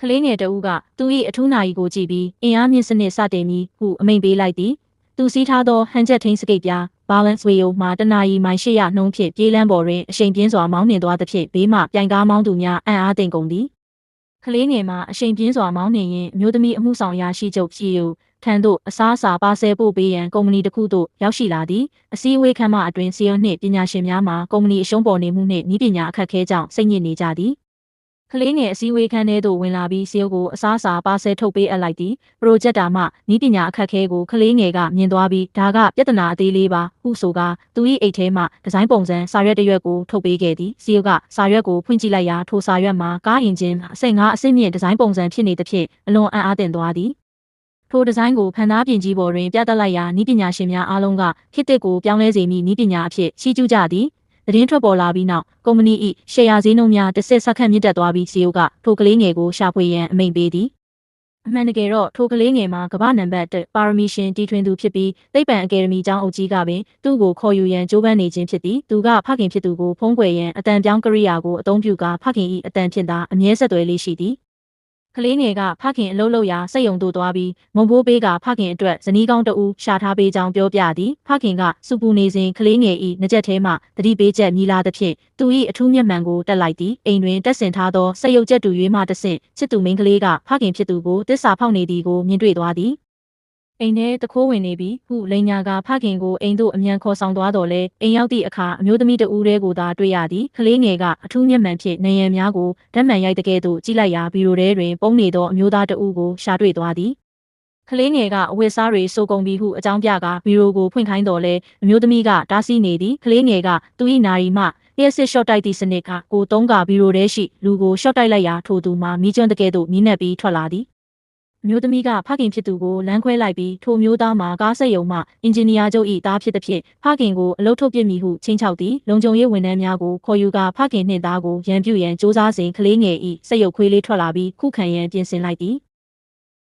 ကလေးငယ်တဦးကသူ၏အထူးနာရီကိုကြည့်ပြီးအင်အားမြင့်စနစ်စတင်ပြီးဟုအမိန့်ပေးလိုက်သည်သူစီးထားသောဟန်ချက်ထိန်စကိတ်ပြား balance wheel မှာတနာရီမိုင်800နှုန်းဖြင့်ပြေးလမ်းပေါ်တွင်အရှိန်ပြင်းစွာမောင်းနှင်သွားသဖြင့်ဘေးမှပြိုင်ကားမောင်းသူများအံ့အားသင့်ကုန်သည်ကလေးငယ်မှာအရှိန်ပြင်းစွာမောင်းနှင်ရင်းအမျိုးသမီးအမှုဆောင်ရာရှိချုပ်ပြည်ယူထံသို့အစားအစာပါဆယ်ပို့ပေးရန်ကုမ္ပဏီတစ်ခုသို့ရောက်ရှိလာသည်အစည်းအဝေးခန်းမအတွင်းစီယွန်နှင့်ပညာရှင်များမှကုမ္ပဏီအရှုံးပေါ်နေမှုနှင့်နည်းပညာအခက်အခဲကြောင့်စိတ်ညစ်နေကြသည်ကလေးငယ်အစည်းအဝေးခန်းထဲသို့ဝင်လာပြီးစီယိုကိုအစားအစာပါဆယ်ထုတ်ပေးအပ်လိုက်သည်ပရိုဂျက်တာမှနည်းပညာအခက်အခဲကိုကလေးငယ်ကမြင်သွားပြီးဒါကပြဿနာအသေးလေးပါဟုဆိုကာသူ၏အိတ်ထဲမှဒီဇိုင်းပုံစံစာရွက်တစ်ရွက်ကိုထုတ်ပေးခဲ့သည်စီယိုကစာရွက်ကိုဖွင့်ကြည့်လိုက်ရာထိုစာရွက်မှာကားအင်ဂျင်အစိတ်၅အဆင့်မြင့်ဒီဇိုင်းပုံစံဖြစ်နေသဖြင့်အလွန်အံ့အားသင့်သွားသည်ထိုဒီဇိုင်းကိုဖန်သားပြင်ကြီးပေါ်တွင်ပြသလိုက်ရာနည်းပညာရှင်များအားလုံးကခေတ်သစ်ကိုပြောင်းလဲစေမည့်နည်းပညာအဖြစ်ချီးကျူးကြသည်သတင်းထွက်ပေါ်လာပြီးနောက်ကုမ္ပဏီ၏ရှယ်ယာဈေးနှုန်းများတစ်ဆင့်ဆက်ခန့်မြင့်တက်သွားပြီးစီယိုကထိုကလေးငယ်ကိုရှာဖွေရန်အမိန့်ပေးသည်အမှန်တကယ်တော့ထိုကလေးငယ်မှာကမ္ဘာနံပါတ်1ပါရမီရှင်တီထွင်သူဖြစ်ပြီးသိပ္ပံအကယ်ဒမီကျောင်းအုပ်ကြီးကပင်သူ့ကိုခေါ်ယူရန်ကြိုးပမ်းနေခြင်းဖြစ်သည်သူကဖခင်ဖြစ်သူကိုဖုံးကွယ်ရန်အတန်ပြောင်းကရိယာကိုအသုံးပြုကာဖခင်၏အတန်ဖြင့်သာအမြဲဆက်သွယ်လေးရှိသည်ကလေးငယ်ကဖခင်အလုပ်လုပ်ရာစက်ရုံသို့သွားပြီးမုံဘိုးပေးကဖခင်အတွက်ဇနီးကောင်းတဦးရှာထားပေးကြောင်းပြောပြသည်ဖခင်ကစူပူနေစဉ်ကလေးငယ်၏နှကြက်ထဲမှတတိပေးချက်မြည်လာသဖြင့်သူ၏အထူးမျက်မှန်ကိုတက်လိုက်သည်အိမ်တွင်တက်ဆင်ထားသောစက်ရုပ်ကျက်တူရွေးမှတဆင့်ချစ်သူမိန်းကလေးကဖခင်ဖြစ်သူကိုတစ္ဆာဖောက်နေသည်ကိုမြင်တွေ့သွားသည်အိမ်ထဲတခိုးဝင်နေပြီးဟုလိန်ညာကဖခင်ကိုအိမ်သို့အမြန်ခေါ်ဆောင်သွားတော်လဲအိမ်ရောက်သည့်အခါအမျိုးသမီးတဦးတည်းကိုသာတွေ့ရသည်ကလေးငယ်ကအထူးမျက်မှန်ဖြင့်နေရန်များကိုဓာတ်မှန်ရိုက်တကဲ့သို့ကြည့်လိုက်ရာဗီဒီယိုထဲတွင်ပုံနေသောအမျိုးသားတဦးကိုရှာတွေ့သွားသည်ကလေးငယ်ကအဝတ်စားတွေစိုးကုန်ပြီးဟုအကြောင်းပြကဗီဒီယိုကိုဖွင့်ခိုင်းတော်လဲအမျိုးသမီးကတားဆီးနေသည်ကလေးငယ်ကသူ၏နာရီမှလျှက်စစ်ရှော့တိုက်သည့်စနစ်ကကိုသုံးကဗီဒီယိုထဲရှိလူကိုရှော့တိုက်လိုက်ရာထိုသူမှမိကျွန်းတကဲ့သို့မြင်းနှက်ပြီးထွက်လာသည်အမျိုးသမီးကဖခင်ဖြစ်သူကိုလမ်းခွဲလိုက်ပြီးထိုမျိုးသားမှာကားဆက်ယုံမှအင်ဂျင်နီယာချုပ်၏သားဖြစ်သဖြင့်ဖခင်ကိုအလုပ်ထုတ်ပစ်မိဟုချင်းချောက်သည်လုံခြုံရေးဝန်ထမ်းများကိုခေါ်ယူကာဖခင်နှင့်သားကိုရန်ပြုရန်စ조사စဉ်ကလေးငယ်၏စက်ရုပ်ခွေးလေးထွက်လာပြီးခုခံရန်ပြင်ဆင်လိုက်သည်